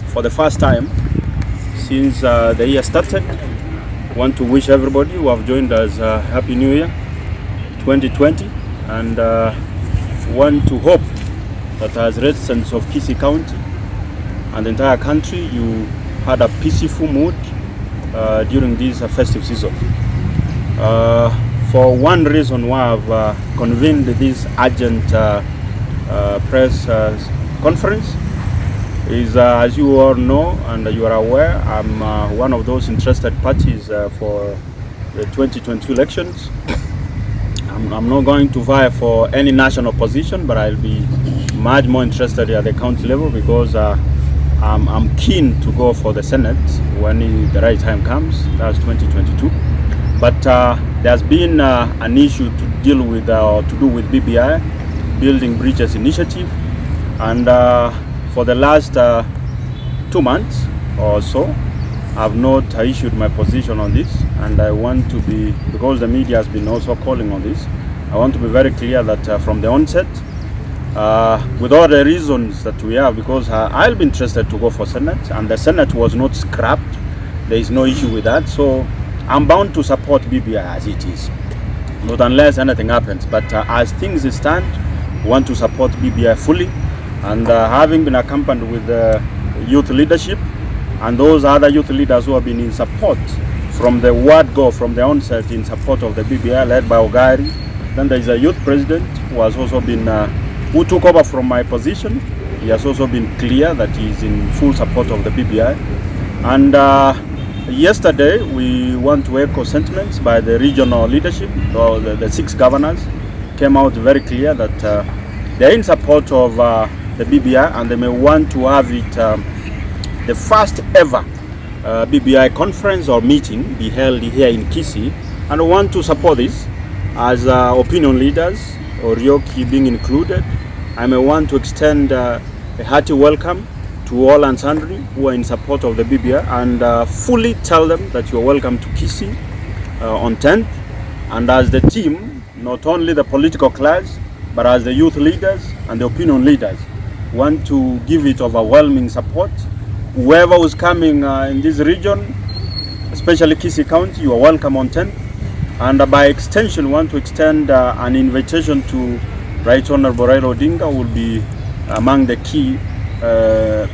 for the first time since the year started. Want to wish everybody who have joined us Happy New Year 2020, and want to hope that as residents of Kisii County and the entire country, you had a peaceful mood during this festive season. For one reason why I've convened this urgent press conference is, as you all know and you are aware, I'm one of those interested parties for the 2022 elections. I'm not going to vie for any national position, but I'll be much more interested at the county level because I'm keen to go for the Senate when the right time comes. That's 2022. But there's been an issue to deal with or to do with BBI, Building Bridges Initiative, and for the last 2 months or so, I've not issued my position on this, and I want to be, because the media has been also calling on this, I want to be very clear that from the onset, with all the reasons that we have, because I'll be interested to go for Senate, and the Senate was not scrapped, there is no issue with that, so I'm bound to support BBI as it is, not unless anything happens. But as things stand, I want to support BBI fully, and having been accompanied with the youth leadership and those other youth leaders who have been in support from the word go, from the onset, in support of the BBI led by Ogari. Then there is a youth president who has also been, who took over from my position. He has also been clear that he is in full support of the BBI. And yesterday, we want to echo sentiments by the regional leadership, or the 6 governors came out very clear that they're in support of the BBI, and they may want to have it the first ever BBI conference or meeting be held here in Kisii, and we want to support this as opinion leaders, Orioki being included. I may want to extend a hearty welcome to all and sundry who are in support of the BBI, and fully tell them that you're welcome to Kisii on 10th. And as the team, not only the political class, but as the youth leaders and the opinion leaders, want to give it overwhelming support. Whoever was coming in this region, especially Kisii County, you are welcome on 10th. And by extension, want to extend an invitation to Right Honorable Raila Odinga, who will be among the key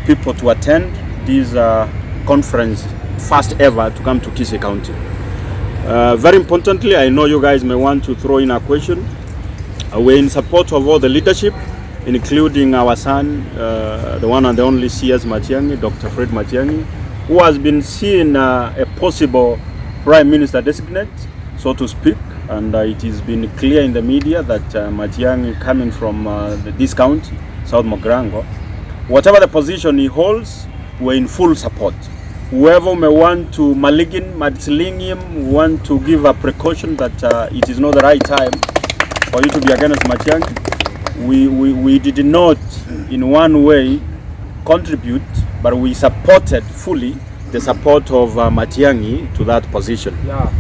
people to attend this conference, first ever to come to Kisii County. Very importantly, I know you guys may want to throw in a question. We're in support of all the leadership, including our son, the one and the only CS Matiangi, Dr. Fred Matiangi, who has been seen a possible Prime Minister designate, so to speak, and it has been clear in the media that Matiangi, coming from this county, South Mogrango, whatever the position he holds, we're in full support. Whoever may want to mudslinging him, want to give a precaution that it is not the right time for you to be against Matiangi, we did not in one way contribute, but we supported fully the support of Matiangi to that position. Yeah.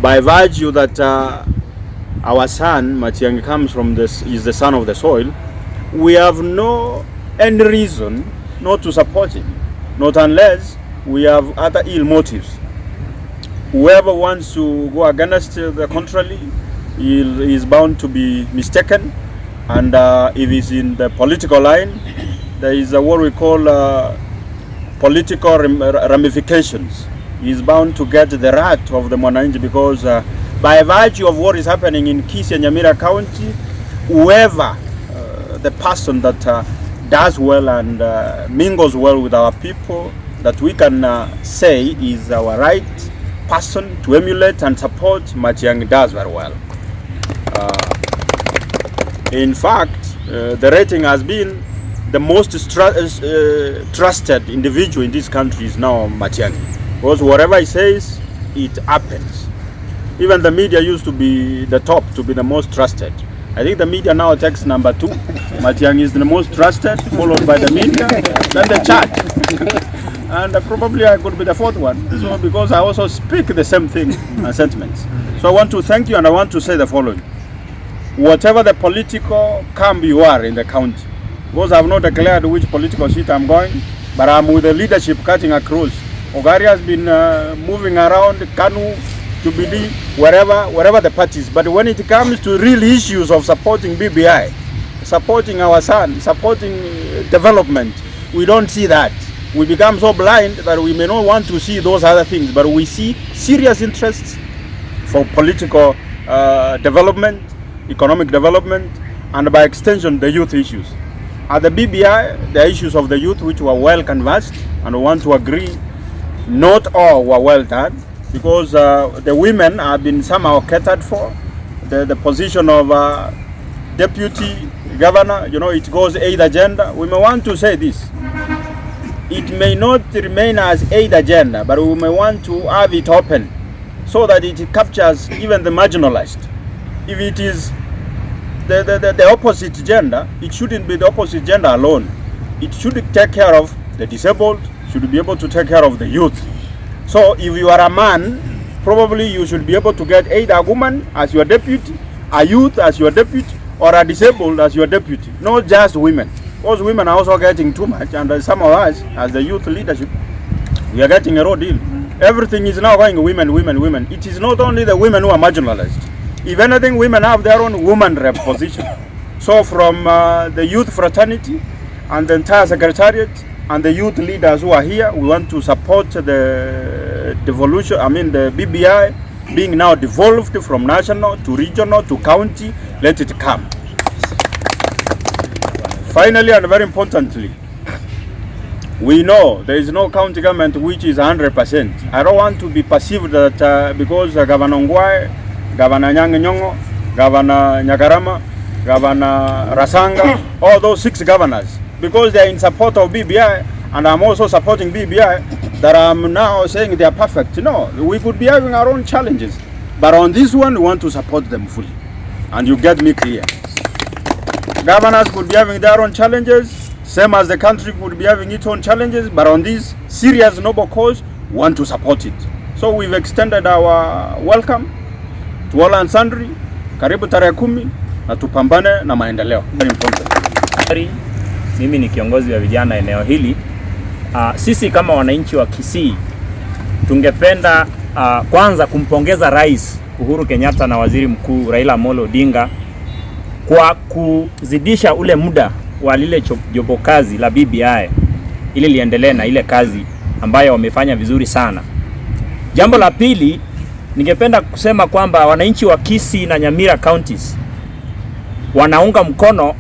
By virtue that our son Matiangi comes from this, is the son of the soil, we have no any reason not to support him, not unless we have other ill motives. Whoever wants to go against the contrary, he is bound to be mistaken. And if he's in the political line, there is what we call political ramifications. He's bound to get the wrath of the Mwananchi, because by virtue of what is happening in Kisii and Nyamira County, whoever the person that does well and mingles well with our people, that we can say is our right person to emulate and support, Matiangi does very well. In fact, the rating has been the most trusted individual in this country is now Matiangi. Because whatever he says, it happens. Even the media used to be the top, to be the most trusted. I think the media now takes number 2. Matiangi is the most trusted, followed by the media, then the church. And probably I could be the 4th one. So because I also speak the same thing and sentiments. So I want to thank you, and I want to say the following. Whatever the political camp you are in the county, because I have not declared which political seat I'm going, but but I'm with the leadership cutting across. Ogari has been moving around Kanu, Jubilee, wherever the parties. But when it comes to real issues of supporting BBI, supporting our son, supporting development, we don't see that. We become so blind that we may not want to see those other things, but we see serious interests for political development, economic development, and by extension, the youth issues. At the BBI, the issues of the youth, which were well canvassed, and we want to agree, not all were well done, because the women have been somehow catered for. The position of deputy governor, you know, it goes aid agenda. We may want to say this. It may not remain as aid agenda, but we may want to have it open so that it captures even the marginalized. If it is the opposite gender, it shouldn't be the opposite gender alone. It should take care of the disabled, should be able to take care of the youth. So if you are a man, probably you should be able to get either a woman as your deputy, a youth as your deputy, or a disabled as your deputy, not just women. Because women are also getting too much, and some of us, as the youth leadership, we are getting a raw deal. Everything is now going women, women, women. It is not only the women who are marginalized. If anything, women have their own woman rep position. So from the youth fraternity and the entire secretariat and the youth leaders who are here, we want to support the devolution, the BBI being now devolved from national to regional to county. Let it come. Finally, and very importantly, we know there is no county government which is 100%. I don't want to be perceived that because Governor Ngwai, Governor Nyang'nyongo, Governor Nyagarama, Governor Rasanga, all those 6 governors, because they are in support of BBI, and I'm also supporting BBI, that I'm now saying they are perfect. No, we could be having our own challenges. But on this one, we want to support them fully. And you get me clear. Governors could be having their own challenges, same as the country could be having its own challenges, but on this serious noble cause, we want to support it. So we've extended our welcome to all and sundry. Karibu tarehe 10 na tupambane na maendeleo. Very important. Mimi ni kiongozi wa vijana eneo hili. Sisi kama wananchi wa Kisii tungependa kwanza kumpongeza Rais Uhuru Kenyatta na Waziri Mkuu Raila Odinga kwa kuzidisha ule muda wa lile jopo kazi la BBI ili liendelee na ile kazi ambayo wamefanya vizuri sana. Jambo la pili, ningependa kusema kwamba wananchi wa Kisii na Nyamira counties wanaunga mkono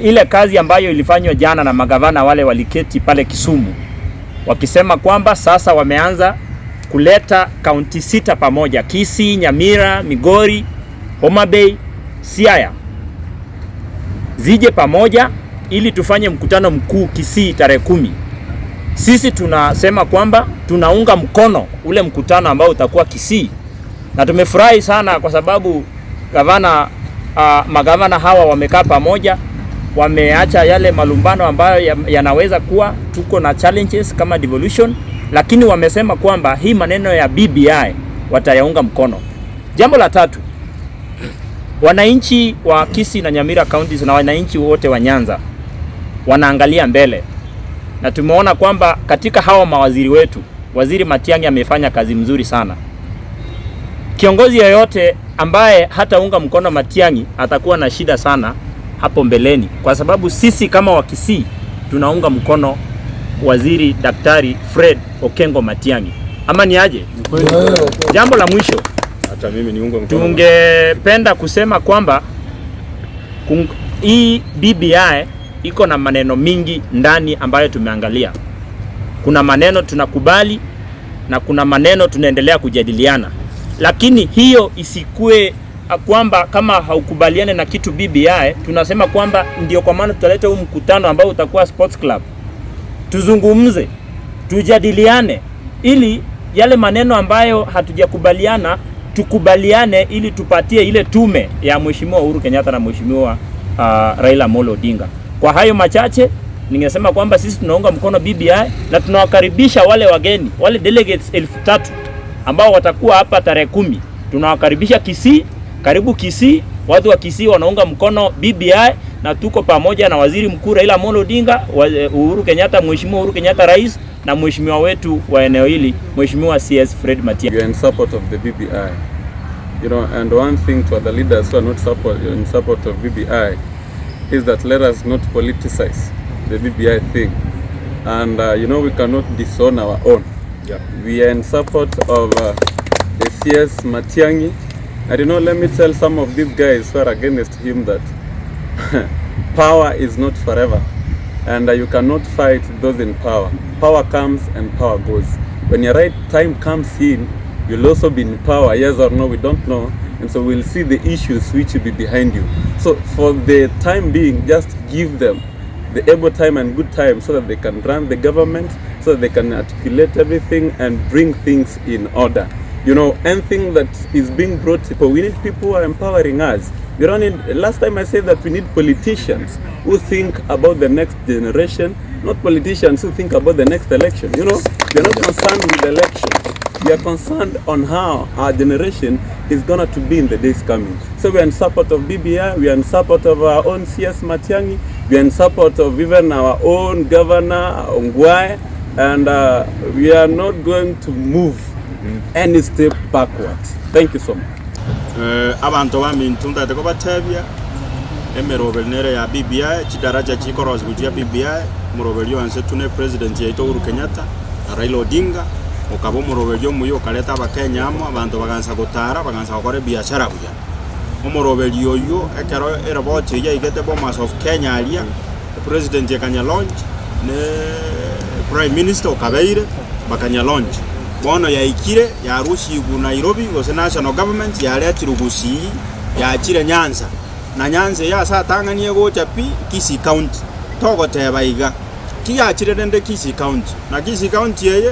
ile kazi ambayo ilifanywa jana na magavana wale waliketi pale Kisumu, wakisema kwamba sasa wameanza kuleta kaunti 6 pamoja: Kisii, Nyamira, Migori, Homa Bay, Siaya, zije pamoja ili tufanye mkutano mkuu Kisii tarehe 10. Sisi tunasema kwamba tunaunga mkono ule mkutano ambao utakuwa Kisii, na tumefurahi sana kwa sababu magavana hawa wamekaa pamoja, wameacha yale malumbano ambayo yanaweza kuwa tuko na challenges kama devolution, lakini wamesema kwamba hii maneno ya BBI watayaunga mkono. Jambo la tatu, wananchi wa Kisii na Nyamira counties na wananchi wote wa Nyanza wanaangalia mbele, na tumeona kwamba katika hawa mawaziri wetu, Waziri Matiangi amefanya kazi mzuri sana. Kiongozi yoyote ambaye hataunga mkono Matiangi atakuwa na shida sana hapo mbeleni, kwa sababu sisi kama wa Kisii tunaunga mkono Waziri Daktari Fred Okengo Matiangi. Ama ni aje? Jambo la mwisho, hata mimi niunge mkono. Tungependa kusema kwamba hii BBI iko na maneno mingi ndani ambayo tumeangalia. Kuna maneno tunakubali na kuna maneno tunaendelea kujadiliana. Lakini hiyo isikue kwamba kama haukubaliane na kitu BBI, tunasema kwamba ndio kwa maana tutaleta huu mkutano ambao utakuwa sports club. Tuzungumze, tujadiliane ili yale maneno ambayo hatujakubaliana tukubaliane, ili tupatie ile tume ya Mheshimiwa Uhuru Kenyatta na Mheshimiwa Raila Odinga. Kwa hayo machache, ningesema kwamba sisi tunaunga mkono BBI na tunawakaribisha wale wageni, wale delegates 1000 ambao watakuwa hapa tarehe 10. Tunawakaribisha Kisii, karibu Kisii, Watu wa Kisii wanaunga mkono BBI na tuko pamoja na Waziri Mkuu Raila Odinga, Uhuru Kenyatta, Mheshimiwa Uhuru Kenyatta rais, na mheshimiwa wetu wa eneo hili Mheshimiwa CS Fred Matiangi. We are in support of the BBI. You know, and one thing to other leaders who are not in support of BBI is that let us not politicize the BBI thing. And you know, we cannot disown our own. Yeah. We are in support of the CS Matiangi. And you know, let me tell some of these guys who are against him that power is not forever. And you cannot fight those in power. Power comes and power goes. When your right time comes in, you'll also be in power, yes or no, we don't know. And so we'll see the issues which will be behind you. So for the time being, just give them the able time and good time so that they can run the government, so that they can articulate everything and bring things in order. You know, anything that is being brought, we need people who are empowering us. We don't need, last time I said that we need politicians who think about the next generation, not politicians who think about the next election. You know, we are not concerned with the election. We are concerned on how our generation is going to be in the days coming. So we are in support of BBI, we are in support of our own CS Matiangi, we are in support of even our own governor, Ongwae, and we are not going to move any step backwards. Thank you so much. Abantu bamintunda teko batebya emerobel nere ya BBI chidaraja chikorozi kutia BBI murobelyo anse tune president yaito Uhuru Kenyatta Raila Odinga okabo murobelyo muyo kaleta abakenya amo abantu baganza gutara baganza gukora biashara buya umurobelyo yo ekero erabot ya igete bomas of Kenya alia president yakanya launch ne prime minister okabeire bakanya launch bono ya ikire ya rushi gu Nairobi gose national government ya leti rugusi ya chire Nyanza na Nyanza ya sa tanganie go chapi Kisii county togo tebaiga kiya chire dende Kisii county na Kisii county yeye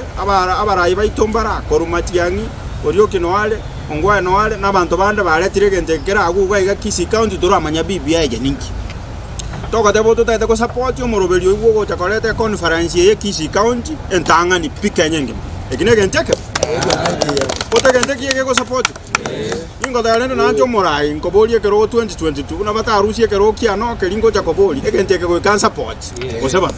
abarayi baitombara Matiangi orioki noale Ongwae noale nabantu bande baletire gentekera agugaiga Kisii county turamanya BBI geninki togo tebo tutaite ko support yo morobelyo go chakolete conference ye Kisii county entangani pikanyenge ekine genteke kota genteke yeke ko support ingo dalendo nanjo morai nkobolie kero 2022 na bata arusi kero kiano kelingo cha koboli egenteke ko kan support oseba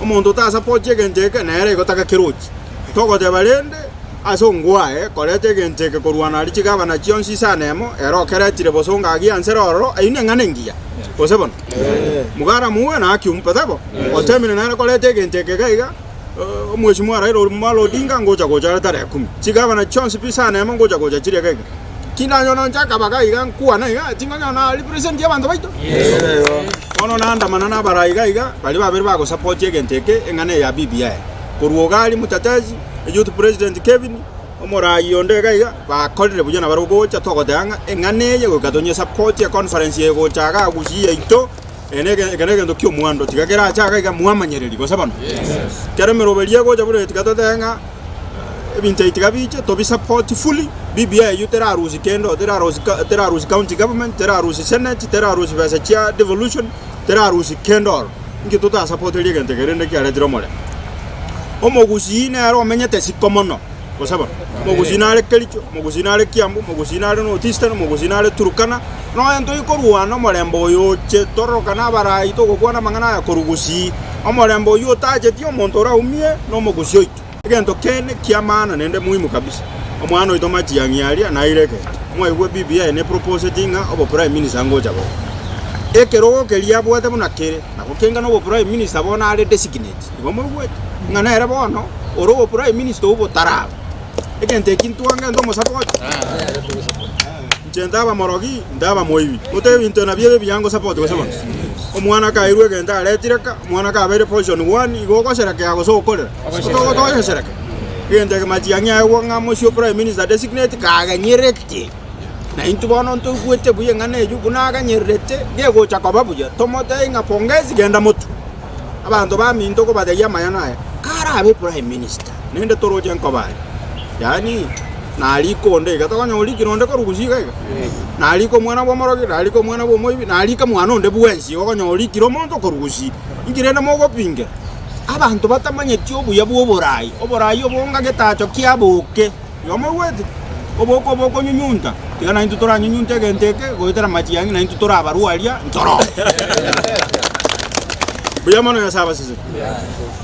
omuntu ta support egenteke na ere gotaka kerochi togo de balende asongwae kolete genteke ko ruana ali chigaba na chionsi sanemo ero keretire bosonga agi anseroro aine nganengia oseba mugara muwe na akiumpatabo otemine na kolete genteke gaiga Mheshimiwa Raila Odinga ngoja goja tarehe 10 chigaba na chance pisa na ngoja goja chire kega kina nyona nchaka baga kuwa na ya tinganya na represent abantu baito ono nanda manana baraiga iga bali babiri bago support yegenteke engane ya BBI kuruogali mutatezi youth president Kevin omorai ondega iga bakolere bujana barugocha togodanga engane ye gogatonye support ya conference ye gochaga gusiye ito enege ndo kyo muando tigagera achaga iga muamanyereri ko sabano kera merobelie go jabure tigatotenga ebinte itigabiche to be support fully BBI yutera rusi kendo tera rusi county government tera rusi senate tera rusi vesacha devolution tera rusi kendo ngi tota support lige ntegerende kyale diromole omogusine aro menyete sikomono ko sabano mogusinale kelicho mogusinale kiambu mogusinale no tistano mogusinale turukana no ento ikoruano molembo yoche torokana barai to gokwana mangana ya korugusi omolembo yo taje tio montora umie no mogusio itu egento kene kiamana nende muhimu kabisa omwana ito Matiangi alia na ireke mwa igwe BBI ne propose tinga obo prime minister ngoja bo ekero kelia bwate munakere na kokenga no prime minister bona ale designate ibomo igwe ngana era bono oro prime minister obo taraba egente kintuanga ndo support ndaba morogi ndaba moibi mutebi intona biebe byango support ko sabona omwana ka irwe genda letireka mwana ka bere position 1 igoko serake yago so kolera to to serake gende Matiangi ayo ngamo sio prime minister designate ka ganyirekti na intu bono nto kwete buye ngane yu kuna ganyirete ngego chakobabuja tomote inga pongezi genda mutu abantu bami ntoko badaya mayana kara abe prime minister nende toroje nkobali yani naliko nde gatanya oliki nonde ko rugusiga naliko mwana wa morogi naliko mwana wa moibi nalika mwana onde buwensi okanya oliki ro monto ko rugusi ingirenda mogo pinge abantu batamanye tyo buya buoborai oborai obonga getacho kiabuke yomo wete oboko nyunyunta tigana intutora nyunyunta genteke goitera Matiangi na intutora abarua alia ntoro. Buyamano ya saba sisi.